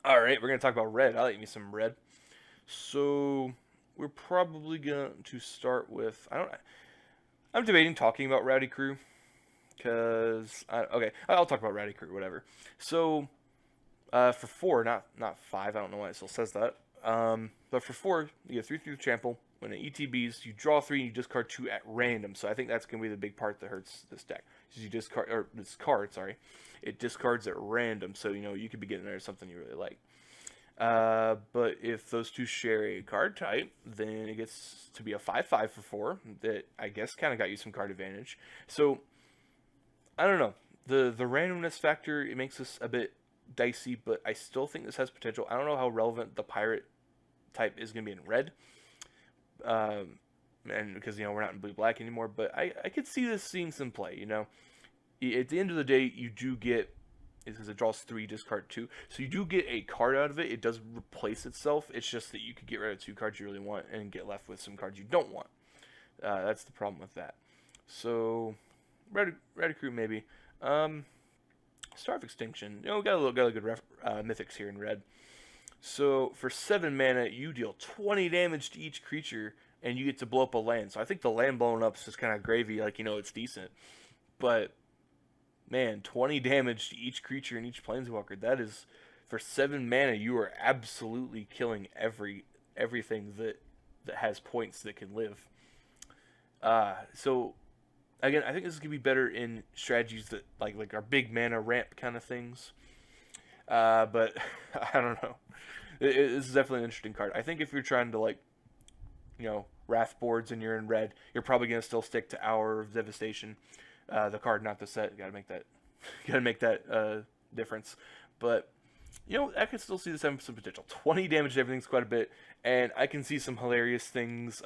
All right, we're gonna talk about red. I like me some red. So we're probably going to start with I don't. I'm debating talking about Rowdy Crew because okay, I'll talk about Rowdy Crew, whatever. So for four, not five. I don't know why it still says that. But for four, you get three through the trample. When it ETBs, you draw three and you discard two at random. So I think that's gonna be the big part that hurts this deck. Is you discard or this card, sorry, it discards at random. So you could be getting there something you really like. But if those two share a card type, then it gets to be a 5/5 for four. That I guess kind of got you some card advantage. So I don't know. The randomness factor, it makes this a bit dicey, but I still think this has potential. I don't know how relevant the pirate type is going to be in red, and because we're not in blue black anymore. But I could see this seeing some play. At the end of the day, you do get because it draws three, discard two, so you do get a card out of it. It does replace itself. It's just that you could get rid of two cards you really want and get left with some cards you don't want. That's the problem with that. So, Crew maybe. Star of Extinction. We got a good mythics here in red. So for 7 mana, you deal 20 damage to each creature, and you get to blow up a land. So I think the land blowing up is just kind of gravy, it's decent. But man, 20 damage to each creature and each planeswalker. That is, for 7 mana, you are absolutely killing everything that has points that can live. So again, I think this is gonna be better in strategies that like our big mana ramp kind of things. But I don't know. This is definitely an interesting card. I think if you're trying to Wrath boards and you're in red, you're probably gonna still stick to Hour of Devastation, the card, not the set. Got to make that, difference. But I can still see this having some potential. 20 damage to everything's quite a bit, and I can see some hilarious things.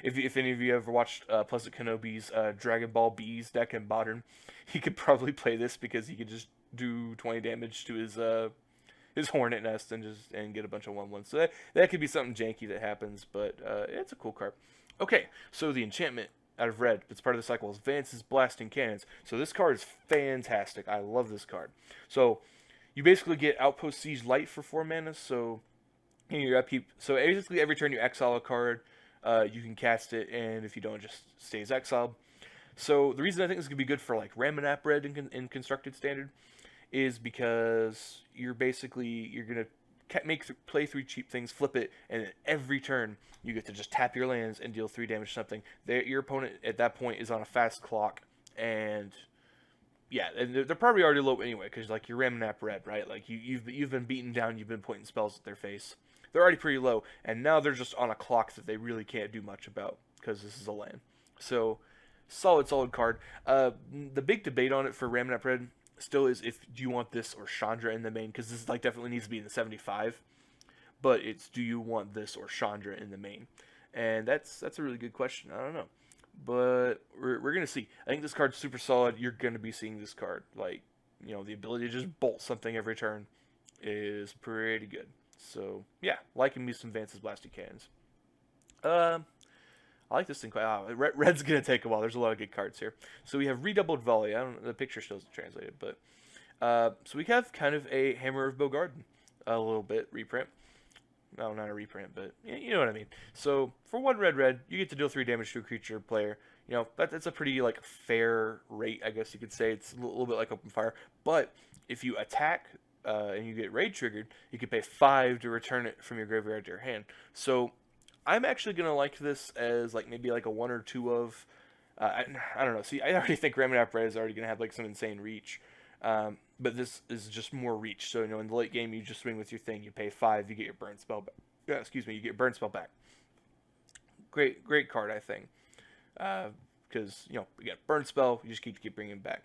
If any of you ever watched Pleasant Kenobi's Dragon Ball Bees deck in Modern, he could probably play this because he could just do 20 damage to his Hornet Nest and get a bunch of 1/1s. So that could be something janky that happens, but it's a cool card. Okay, so the enchantment out of red, it's part of the cycle, is Vance's Blasting Cannons. So this card is fantastic. I love this card. So you basically get Outpost Siege Light for 4 mana. So in your upkeep, so basically every turn you exile a card, you can cast it, and if you don't, it just stays exiled. So the reason I think this could be good for like Ramanap Red in Constructed Standard is because you're gonna play 3 cheap things, flip it, and every turn you get to just tap your lands and deal 3 damage to something. Your opponent at that point is on a fast clock, and yeah, and they're probably already low anyway because you're Ramanap Red, right? Like you've been beaten down, you've been pointing spells at their face. They're already pretty low, and now they're just on a clock that they really can't do much about because this is a land. So solid card. The big debate on it for Ramanap Red still is if do you want this or Chandra in the main, because this definitely needs to be in the 75, but it's do you want this or Chandra in the main, and that's a really good question. I don't know, but we're gonna see. I think this card's super solid. You're gonna be seeing this card, the ability to just bolt something every turn is pretty good. So yeah, liking me some Vance's Blasting Cannons. I like this thing quite. Red's gonna take a while. There's a lot of good cards here. So we have Redoubled Volley. I don't. The picture still isn't translated, but so we have kind of a Hammer of Bogarden, a little bit reprint. No, not a reprint, but you know what I mean. So for 1 red, you get to deal 3 damage to a creature player. That's a pretty fair rate, I guess you could say. It's a little bit like Open Fire, but if you attack and you get raid triggered, you can pay 5 to return it from your graveyard to your hand. So I'm actually gonna like this as maybe a 1 or 2 of. I don't know. See, I already think Ramanap Red is already gonna have some insane reach, but this is just more reach. So in the late game, you just swing with your thing. You pay 5, you get your burn spell back. Yeah, excuse me, you get burn spell back. Great card, I think, because you get burn spell. You just keep bringing it back.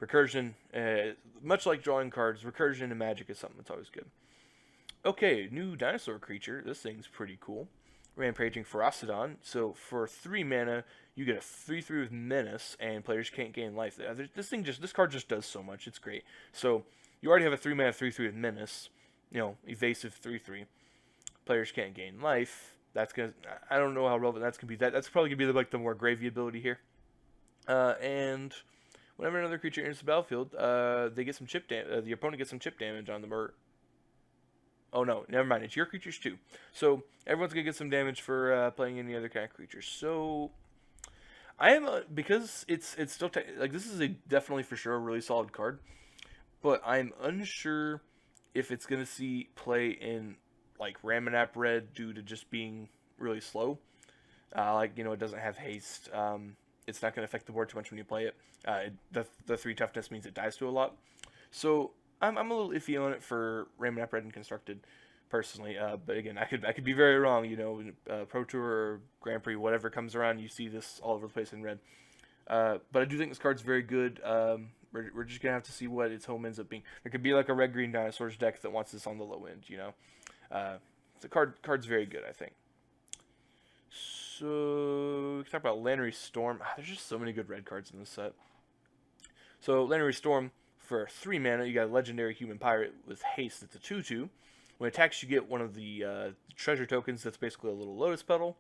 Recursion, much like drawing cards, recursion and magic is something that's always good. Okay, new dinosaur creature. This thing's pretty cool. Rampaging Ferocidon. So for 3 mana, you get a 3/3 with Menace, and players can't gain life. This card just does so much. It's great. So you already have a 3 mana 3/3 with Menace. Evasive 3/3. Players can't gain life. I don't know how relevant that's gonna be. That's probably gonna be the more gravy ability here. And whenever another creature enters the battlefield, they get some chip damage. The opponent gets some chip damage on them, or Oh no, never mind. It's your creatures too. So everyone's gonna get some damage for playing any other kind of creatures. So I am because it's still like this is a definitely for sure a really solid card, but I'm unsure if it's gonna see play in like Ramanap Red due to just being really slow. Like it doesn't have haste. It's not gonna affect the board too much when you play it. The 3 toughness means it dies to a lot. So I'm a little iffy on it for Ramanap Red and Constructed, personally. But again, I could be very wrong. Pro Tour or Grand Prix, whatever comes around, you see this all over the place in red. But I do think this card's very good. We're just gonna have to see what its home ends up being. There could be like a red-green dinosaurs deck that wants this on the low end. The card's very good, I think. So we can talk about Lannery Storm. There's just so many good red cards in this set. So Lannery Storm, for 3 mana, you got a legendary human pirate with haste. It's a 2/2. When it attacks, you get one of the treasure tokens. That's basically a little lotus petal.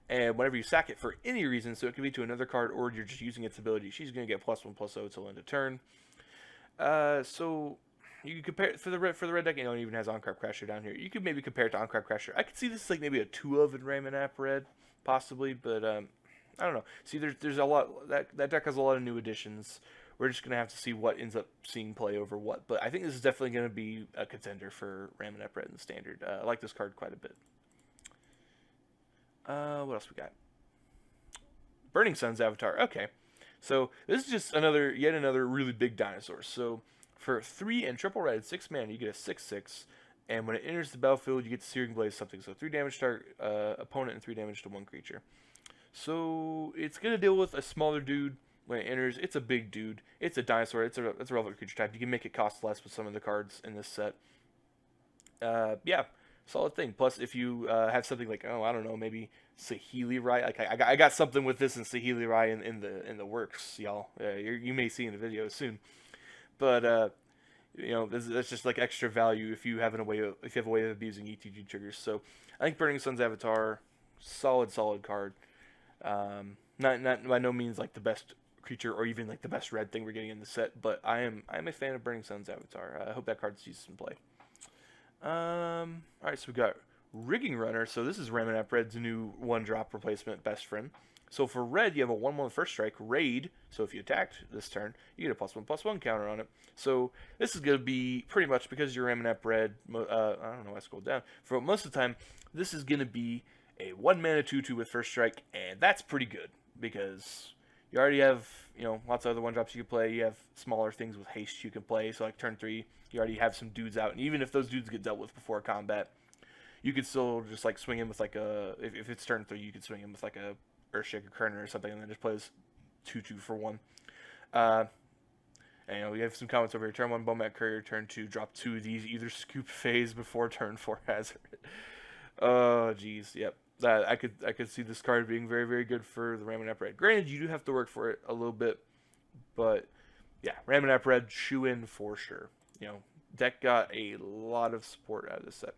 And whenever you sack it for any reason, so it can be to another card or you're just using its ability, she's going to get +1/+0 till end of turn. So you can compare it for the red deck. It even has On-Crab Crasher down here. You could maybe compare it to On-Crab Crasher. I could see this like maybe a 2 of in Ramanap Red, possibly, but I don't know. See, there's a lot that deck has a lot of new additions. We're just gonna have to see what ends up seeing play over what. But I think this is definitely gonna be a contender for Ramanap Red in the standard. I like this card quite a bit. What else we got? Burning Sun's Avatar. Okay, so this is just yet another really big dinosaur. So for 3 and triple red, 6 mana, you get a 6/6, and when it enters the battlefield, you get Searing Blaze something. So 3 damage to our opponent and 3 damage to one creature. So it's gonna deal with a smaller dude when it enters. It's a big dude. It's a dinosaur. It's a relevant creature type. You can make it cost less with some of the cards in this set. Yeah, solid thing. Plus, if you have something like, oh, I don't know, maybe Saheeli Rai. Like I got something with this and Saheeli Rai in the works, y'all. You may see in the video soon. But that's just like extra value if you have a way of abusing ETG triggers. So I think Burning Sun's Avatar, solid card. Not by no means like the best creature or even like the best red thing we're getting in the set, but I'm a fan of Burning Sun's Avatar. I hope that card sees some play. Alright, so we got Rigging Runner. So this is Ramanap Red's new 1-drop replacement best friend. So for red, you have a 1/1 first strike, raid. So if you attacked this turn, you get a +1/+1 counter on it. So this is going to be pretty much, because you're Ramanap Red, I don't know why I scrolled down. For most of the time, this is going to be a 1 mana 2/2 with first strike, and that's pretty good because you already have lots of other 1-drops you can play. You have smaller things with haste you can play. So like turn 3, you already have some dudes out, and even if those dudes get dealt with before combat, you could still just like swing in with like a if it's turn 3, you could swing in with like a Earthshaker Kerner or something, and then just plays 2/2 for 1. And we have some comments over here. Turn 1 Bomat Courier, turn 2 drop 2 of these, either scoop phase before turn 4 hazard. Oh jeez, yep. I could see this card being very, very good for the Ramanap Red. Granted, you do have to work for it a little bit, but yeah, Ramanap Red shoe in for sure. Deck got a lot of support out of this set.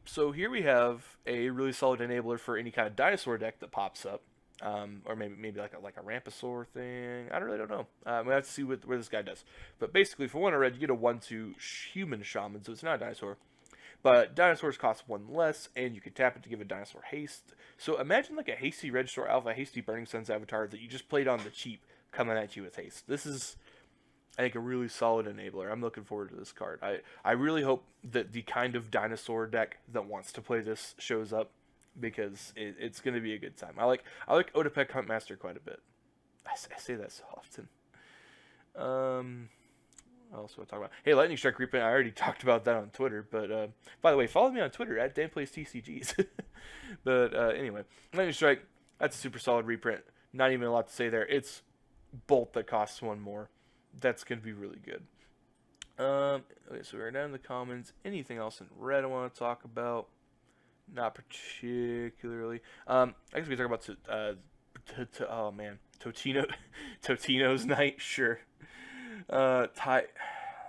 So here we have a really solid enabler for any kind of dinosaur deck that pops up, or maybe like a Ramposaur thing. I really don't know. We have to see where this guy does. But basically, for 1 red, you get a 1/2 human shaman, so it's not a dinosaur. But dinosaurs cost 1 less, and you can tap it to give a dinosaur haste. So imagine like a hasty Regisaur Alpha, hasty Burning Sun's Avatar that you just played on the cheap coming at you with haste. This is, I think, a really solid enabler. I'm looking forward to this card. I really hope that the kind of dinosaur deck that wants to play this shows up, because it's going to be a good time. I like Otepec Huntmaster quite a bit. I say that so often. What else do I talk about? Hey, Lightning Strike reprint. I already talked about that on Twitter. But by the way, follow me on Twitter at DanPlaysTCGs. But anyway, Lightning Strike. That's a super solid reprint. Not even a lot to say there. It's Bolt that costs 1 more. That's going to be really good. Okay, so we're down in the commons. Anything else in red I want to talk about? Not particularly. I guess we can talk about oh man, Totino's Night. Sure. Oh,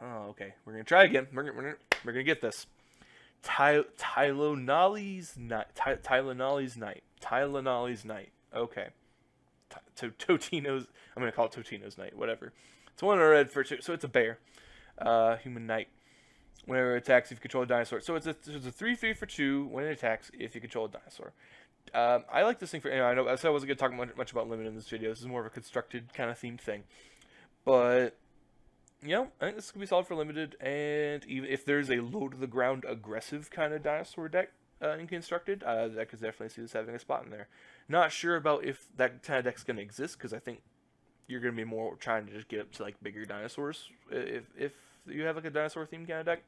okay. We're gonna try again. We're gonna get this. Tylonali's Night. Okay. Totino's. I'm gonna call it Totino's Night. Whatever. It's 1 red for 2, so it's a bear. Human Knight. whenever it attacks if you control a dinosaur. So it's a 3/3 for 2 when it attacks if you control a dinosaur. I like this thing for. I know I said I wasn't going to talk much about limited in this video. This is more of a constructed kind of themed thing, but I think this could be solid for limited. And even if there's a low to the ground aggressive kind of dinosaur deck in constructed, I could definitely see this having a spot in there. Not sure about if that kind of deck's going to exist because I think you're going to be more trying to just get up to like bigger dinosaurs if you have like a dinosaur themed kind of deck.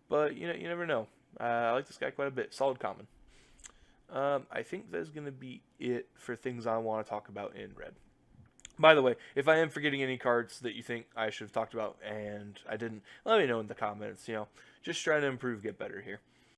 But you never know. I like this guy quite a bit. Solid common. I think that's going to be it for things I want to talk about in red. By the way, if I am forgetting any cards that you think I should have talked about and I didn't, let me know in the comments. Just trying to improve, get better here.